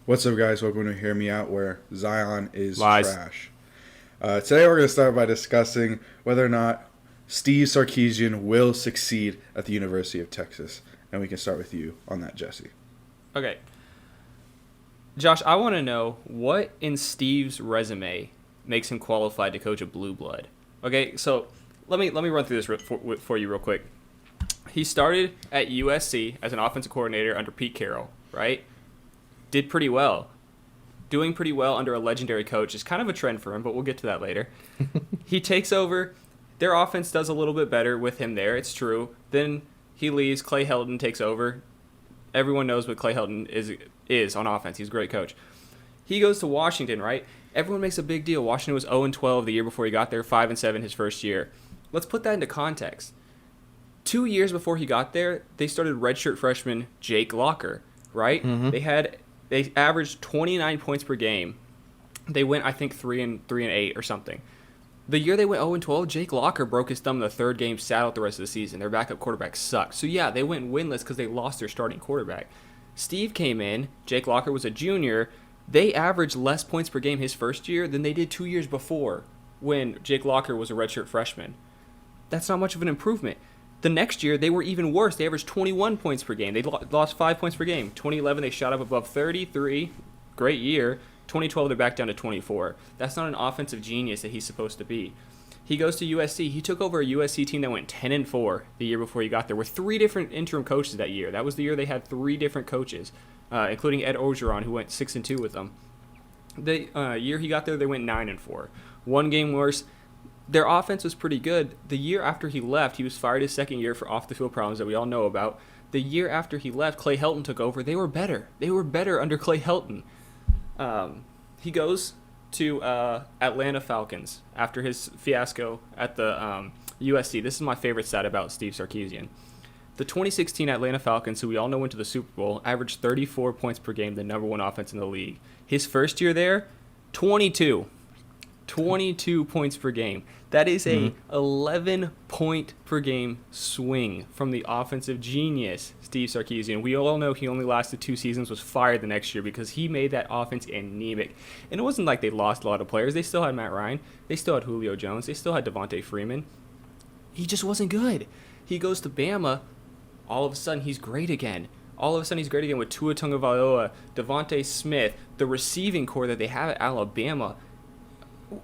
What's up, guys? Welcome to Hear Me Out, where Zion is Lies. trash. Today, we're going to start by discussing whether or not Steve Sarkisian will succeed at the University of Texas. And we can start with you on that, Jesse. Okay. Josh, I want to know what in Steve's resume makes him qualified to coach a blue blood. Okay, so let me run through this for you real quick. He started at USC as an offensive coordinator under Pete Carroll, right? Did pretty well. Doing pretty well under a legendary coach is kind of a trend for him, but we'll get to that later. He takes over. Their offense does a little bit better with him there, it's true. Then he leaves. Clay Helton takes over. Everyone knows what Clay Helton is on offense. He's a great coach. He goes to Washington, right? Everyone makes a big deal. Washington was 0-12 the year before he got there, 5-7 his first year. Let's put that into context. 2 years before he got there, they started redshirt freshman Jake Locker, right? Mm-hmm. They averaged 29 points per game. They went, I think, 3-8 or something. The year they went 0-12, Jake Locker broke his thumb in the third game, sat out the rest of the season. Their backup quarterback sucked. So, yeah, they went winless because they lost their starting quarterback. Steve came in. Jake Locker was a junior. They averaged less points per game his first year than they did 2 years before when Jake Locker was a redshirt freshman. That's not much of an improvement. The next year, they were even worse. They averaged 21 points per game. They lost 5 points per game. 2011, they shot up above 33. Great year. 2012, they're back down to 24. That's not an offensive genius that he's supposed to be. He goes to USC. He took over a USC team that went 10-4 the year before he got there with 3 different interim coaches that year. That was the year they had 3 different coaches, including Ed Orgeron, who went 6-2 with them. The year he got there, they went 9-4. 1 game worse. Their offense was pretty good. The year after he left, he was fired his second year for off-the-field problems that we all know about. The year after he left, Clay Helton took over. They were better. They were better under Clay Helton. He goes to Atlanta Falcons after his fiasco at the USC. This is my favorite stat about Steve Sarkisian. The 2016 Atlanta Falcons, who we all know went to the Super Bowl, averaged 34 points per game, the number 1 offense in the league. His first year there, 22 points per game. That is a 11-point per game swing from the offensive genius, Steve Sarkisian. We all know he only lasted 2 seasons, was fired the next year because he made that offense anemic. And it wasn't like they lost a lot of players. They still had Matt Ryan. They still had Julio Jones. They still had Devontae Freeman. He just wasn't good. He goes to Bama. All of a sudden, he's great again. With Tua Tagovailoa, Devontae Smith, the receiving core that they have at Alabama.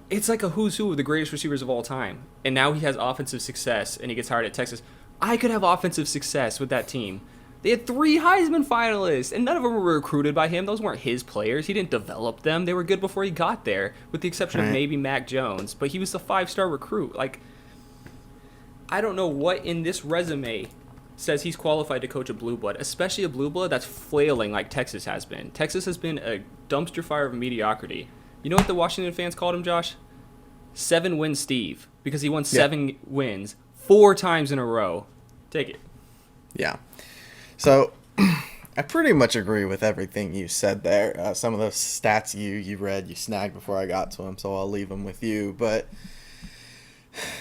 It's like a who's who of the greatest receivers of all time. And now he has offensive success, and he gets hired at Texas. I could have offensive success with that team. They had 3 Heisman finalists, and none of them were recruited by him. Those weren't his players. He didn't develop them. They were good before he got there, with the exception of maybe Mac Jones. But he was a 5-star recruit. Like, I don't know what in this resume says he's qualified to coach a blue blood, especially a blue blood that's flailing like Texas has been. Texas has been a dumpster fire of mediocrity. You know what the Washington fans called him, Josh? 7-win Steve, because he won 7 wins 4 times in a row. Take it. Yeah. So I pretty much agree with everything you said there. Some of the stats you read, you snagged before I got to them, so I'll leave them with you. But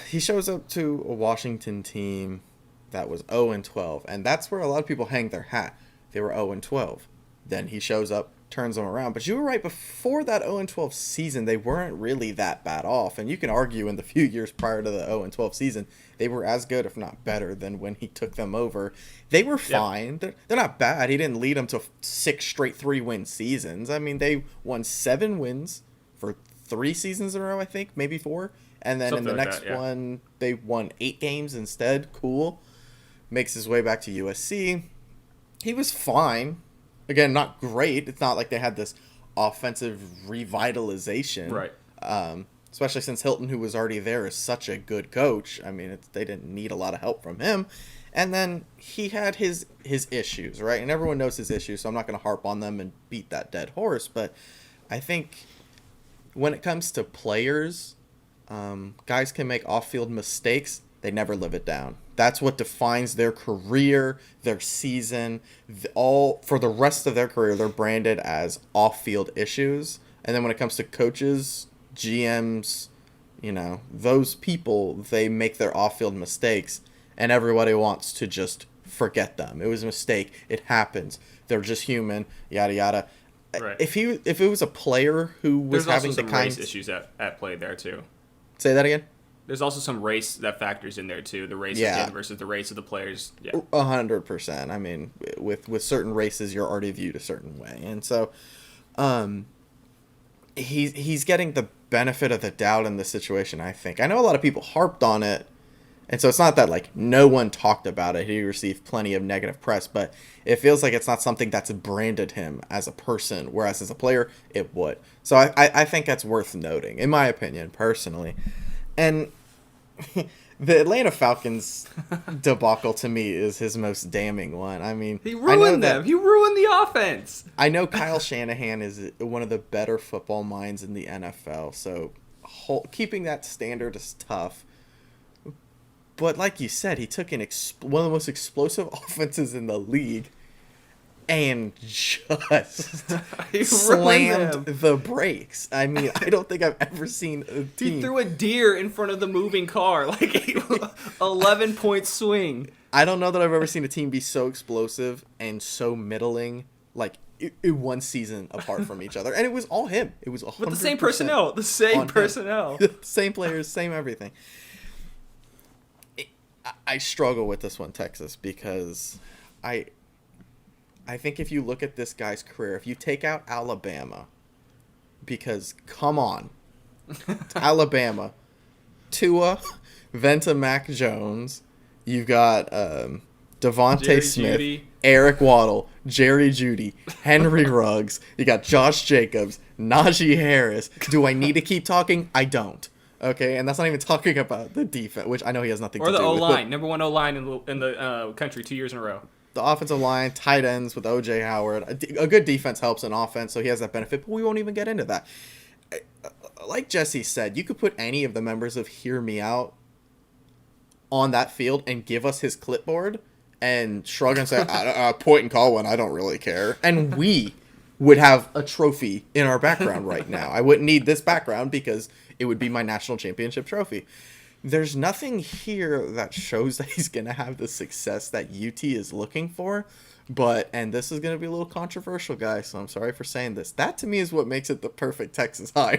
he shows up to a Washington team that was 0-12, and that's where a lot of people hang their hat. They were 0-12. Then he shows up, turns them around. But you were right, before that 0-12 season, they weren't really that bad off. And you can argue in the few years prior to the 0-12 season, they were as good, if not better, than when he took them over. They were fine. Yep. They're not bad. He didn't lead them to 6 straight 3-win seasons. I mean, they won 7 wins for 3 seasons in a row, I think, maybe 4. And then something in the next one, they won 8 games instead. Cool. Makes his way back to USC. He was fine. Again, not great. It's not like they had this offensive revitalization. Right. Especially since Hilton, who was already there, is such a good coach. I mean, they didn't need a lot of help from him. And then he had his issues, right? And everyone knows his issues, so I'm not going to harp on them and beat that dead horse. But I think when it comes to players, guys can make off-field mistakes. They never live it down. That's what defines their career, their season. All for the rest of their career, they're branded as off-field issues. And then when it comes to coaches, GMs, those people, they make their off-field mistakes, and everybody wants to just forget them. It was a mistake. It happens. They're just human, yada, yada. Right. if it was a player who was There's also having the some kind. race issues at play there too. Say that again. There's also some race that factors in there too. The race Yeah. of him versus the race of the players. Yeah. 100%. I mean, with certain races, you're already viewed a certain way, and so, he's getting the benefit of the doubt in this situation. I think. I know a lot of people harped on it, and so it's not that like no one talked about it. He received plenty of negative press, but it feels like it's not something that's branded him as a person, whereas as a player, it would. So I think that's worth noting, in my opinion, personally. And the Atlanta Falcons debacle to me is his most damning one. I mean, He ruined them. He ruined the offense. I know Kyle Shanahan is one of the better football minds in the NFL, so keeping that standard is tough. But like you said, he took one of the most explosive offenses in the league and just He slammed ruined them. the brakes. I mean, I don't think I've ever seen a He team. threw a deer in front of the moving car, like a 11-point swing. I don't know that I've ever seen a team be so explosive and so middling, like in one season apart from each other. And it was all him. It was 100% With the same personnel. The same on him. personnel. Same players, same everything. I struggle with this one, Texas, because I think if you look at this guy's career, if you take out Alabama, because come on, Alabama, Tua, Venta Mac Jones, you've got Devontae Jerry Smith, Jeudy. Eric Waddle, Jerry Jeudy, Henry Ruggs, you got Josh Jacobs, Najee Harris. Do I need to keep talking? I don't. Okay, and that's not even talking about the defense, which I know he has nothing Or to the do with. O-line. Number one O-line in the country 2 years in a row. The offensive line, tight ends with O.J. Howard. A good defense helps an offense, so he has that benefit, but we won't even get into that. Like Jesse said, you could put any of the members of Hear Me Out on that field and give us his clipboard and shrug and say, point and call one, I don't really care. And we would have a trophy in our background right now. I wouldn't need this background because it would be my national championship trophy. There's nothing here that shows that he's going to have the success that UT is looking for. But, and this is going to be a little controversial, guys, so I'm sorry for saying this. That to me is what makes it the perfect Texas hire.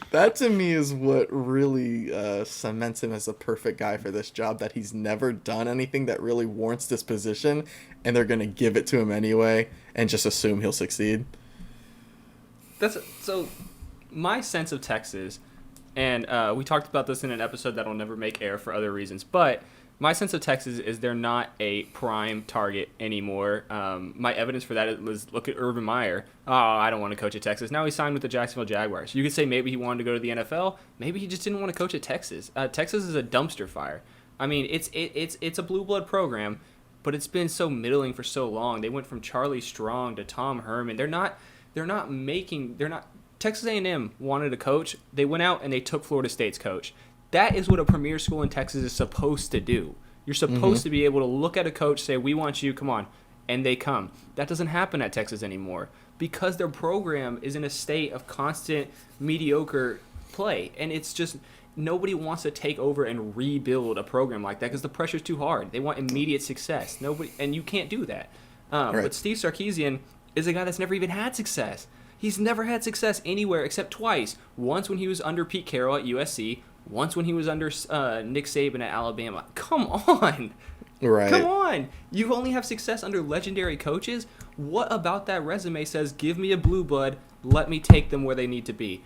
That to me is what really cements him as a perfect guy for this job, that he's never done anything that really warrants this position, and they're going to give it to him anyway and just assume he'll succeed. So my sense of Texas, and we talked about this in an episode that'll never make air for other reasons, but my sense of Texas is they're not a prime target anymore. My evidence for that was look at Urban Meyer. Oh, I don't want to coach at Texas. Now he signed with the Jacksonville Jaguars. You could say maybe he wanted to go to the NFL. Maybe he just didn't want to coach at Texas. Texas is a dumpster fire. I mean, it's a blue blood program, but it's been so middling for so long. They went from Charlie Strong to Tom Herman. Texas A&M wanted a coach. They went out and they took Florida State's coach. That is what a premier school in Texas is supposed to do. You're supposed to be able to look at a coach, say, we want you, come on, and they come. That doesn't happen at Texas anymore because their program is in a state of constant mediocre play, and it's just nobody wants to take over and rebuild a program like that because the pressure's too hard. They want immediate success. And you can't do that. Right. But Steve Sarkisian is a guy that's never even had success. He's never had success anywhere except twice. Once when he was under Pete Carroll at USC, once when he was under Nick Saban at Alabama. Come on. Right. Come on. You only have success under legendary coaches? What about that resume says, give me a blue blood, let me take them where they need to be?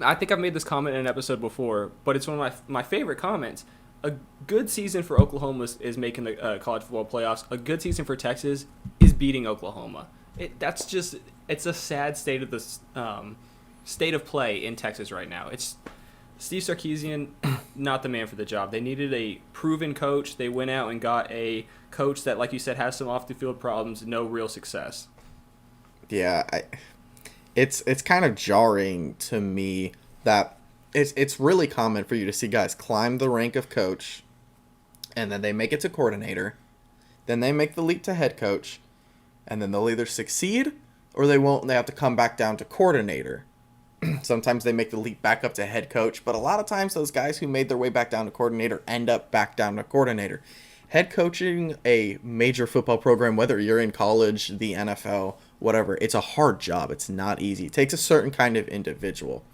I think I've made this comment in an episode before, but it's one of my favorite comments. A good season for Oklahoma is making the college football playoffs. A good season for Texas is beating Oklahoma. It's a sad state of the state of play in Texas right now. It's Steve Sarkisian, not the man for the job. They needed a proven coach. They went out and got a coach that, like you said, has some off the field problems, no real success. Yeah, it's kind of jarring to me that it's really common for you to see guys climb the rank of coach, and then they make it to coordinator, then they make the leap to head coach, and then they'll either succeed or they won't. And they have to come back down to coordinator. Sometimes they make the leap back up to head coach, but a lot of times those guys who made their way back down to coordinator end up back down to coordinator. Head coaching a major football program, whether you're in college, the NFL, whatever. It's a hard job. It's not easy. It takes a certain kind of individual.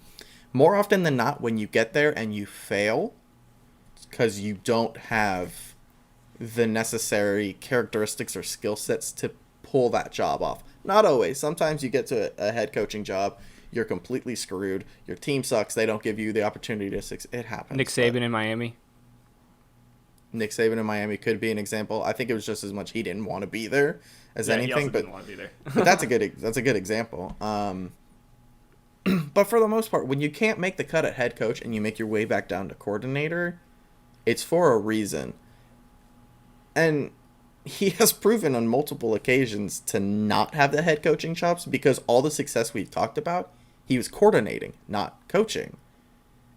More often than not, when you get there and you fail, because you don't have the necessary characteristics or skill sets to pull that job off. Not always. Sometimes you get to a head coaching job, you're completely screwed. Your team sucks. They don't give you the opportunity to succeed. It happens. Nick Saban in Miami. Nick Saban in Miami could be an example. I think it was just as much he didn't want to be there as anything. He also but didn't want to be there. but that's a good example. But for the most part, when you can't make the cut at head coach and you make your way back down to coordinator, it's for a reason. And he has proven on multiple occasions to not have the head coaching chops because all the success we've talked about, he was coordinating, not coaching.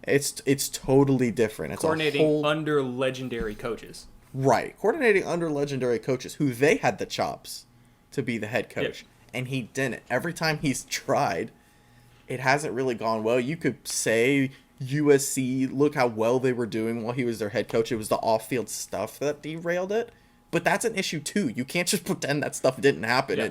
It's totally different. It's coordinating under legendary coaches. Right. Coordinating under legendary coaches who they had the chops to be the head coach. Yep. And he didn't. Every time he's tried, it hasn't really gone well. You could say USC, look how well they were doing while he was their head coach. It was the off-field stuff that derailed it. But that's an issue too. You can't just pretend that stuff didn't happen. Yeah.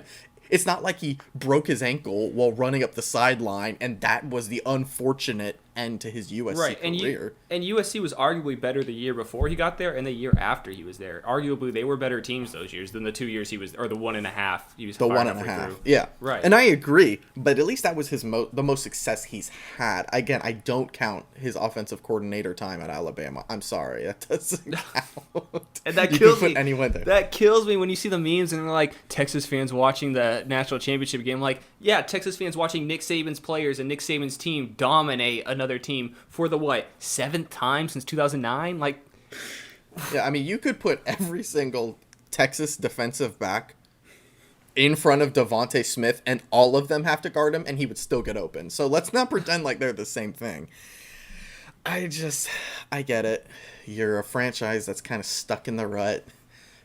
It's not like he broke his ankle while running up the sideline, and that was the unfortunate end to his USC career. And USC was arguably better the year before he got there and the year after he was there. Arguably, they were better teams those years than the 2 years he was, or the 1.5 he was. The 1.5, yeah, right. And I agree, but at least that was his the most success he's had. Again, I don't count his offensive coordinator time at Alabama. I'm sorry, that doesn't count. And that kills me. That kills me when you see the memes and they're like Texas fans watching the national championship game. Like, yeah, Texas fans watching Nick Saban's players and Nick Saban's team dominate another team for the 7th time since 2009. Like, yeah, I mean, you could put every single Texas defensive back in front of Devontae Smith and all of them have to guard him and he would still get open. So let's not pretend like they're the same thing. I get it. You're a franchise that's kind of stuck in the rut.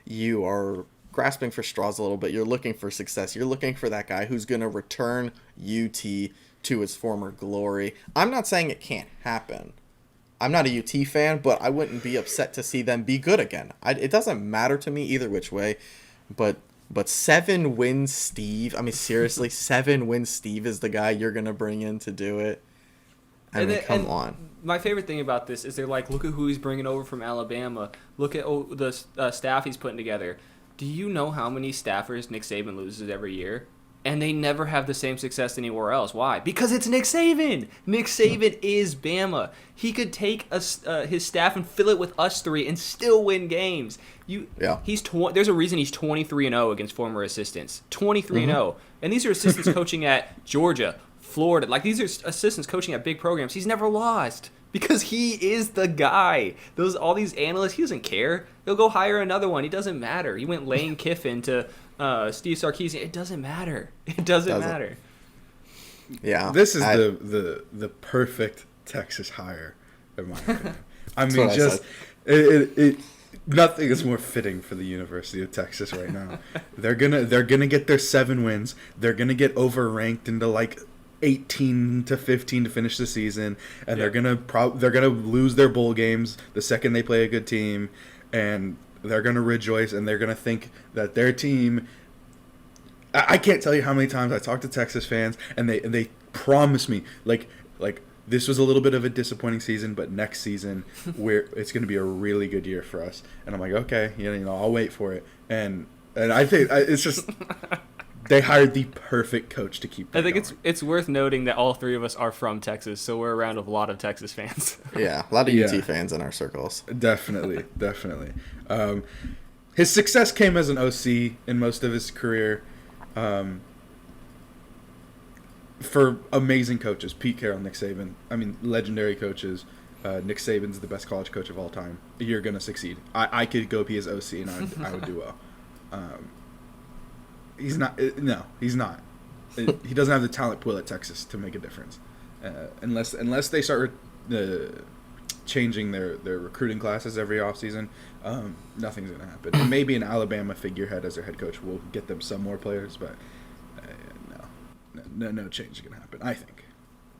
You are grasping for straws a little bit. You're looking for success. You're looking for that guy who's going to return UT to its former glory. I'm not saying it can't happen. I'm not a UT fan, but I wouldn't be upset to see them be good again. It doesn't matter to me either which way, but 7 wins Steve. I mean, seriously, 7 wins Steve is the guy you're going to bring in to do it. I mean, come on. My favorite thing about this is they're like, look at who he's bringing over from Alabama. Look at the staff he's putting together. Do you know how many staffers Nick Saban loses every year? And they never have the same success anywhere else. Why? Because it's Nick Saban. Nick Saban is Bama. He could take his staff and fill it with us three and still win games. There's a reason he's 23-0 against former assistants. 23-0. And these are assistants coaching at Georgia, Florida. Like, these are assistants coaching at big programs. He's never lost because he is the guy. All these analysts, he doesn't care. He'll go hire another one. It doesn't matter. He went Lane Kiffin to Steve Sarkisian. It doesn't matter. It doesn't matter. Yeah. This is the perfect Texas hire, in my opinion. I mean, just nothing is more fitting for the University of Texas right now. They're gonna get their 7 wins. They're gonna get overranked into like 18 to 15 to finish the season, and they're gonna lose their bowl games the second they play a good team, and they're gonna rejoice and they're gonna think that their team. I can't tell you how many times I talk to Texas fans and they promise me like this was a little bit of a disappointing season, but next season it's gonna be a really good year for us. And I'm like, okay, you know, I'll wait for it. And I think it's just. They hired the perfect coach to keep. I think it's worth noting that all three of us are from Texas, so we're around a lot of Texas fans. Yeah, a lot of UT fans in our circles. Definitely. His success came as an OC in most of his career. For amazing coaches, Pete Carroll, Nick Saban. I mean, legendary coaches. Nick Saban's the best college coach of all time. You're gonna succeed. I could go be his OC and I would do well. He's not. No, he's not. He doesn't have the talent pool at Texas to make a difference, unless they start changing their recruiting classes every offseason. Nothing's gonna happen. And maybe an Alabama figurehead as their head coach will get them some more players, but no change is gonna happen. I think.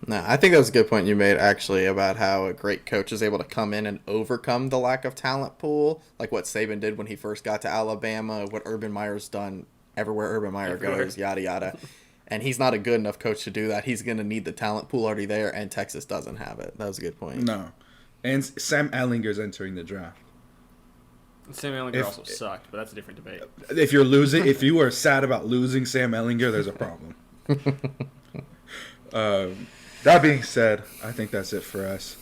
No, I think that was a good point you made, actually, about how a great coach is able to come in and overcome the lack of talent pool, like what Saban did when he first got to Alabama, what Urban Meyer's done everywhere Urban Meyer Everywhere. goes, yada yada. And he's not a good enough coach to do that. He's going to need the talent pool already there, and Texas doesn't have it. That was a good point. No. And Sam Ehlinger's entering the draft. Sam Ehlinger also sucked, but that's a different debate. If you are sad about losing Sam Ehlinger, there's a problem. That being said, I think that's it for us.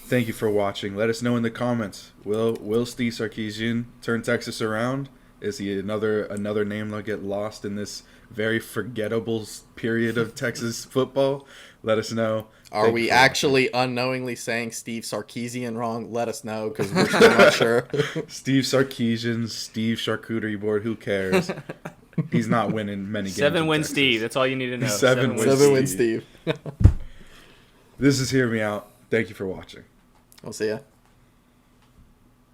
Thank you for watching. Let us know in the comments. Will Steve Sarkisian turn Texas around? Is he another name that'll get lost in this very forgettable period of Texas football? Let us know. Are we actually unknowingly saying Steve Sarkisian wrong? Let us know, because we're still not sure. Steve Sarkisian, Steve Charcuterie Board, who cares? He's not winning many games. 7-win Texas. Steve. That's all you need to know. 7-win Steve. This is Hear Me Out. Thank you for watching. We'll see ya.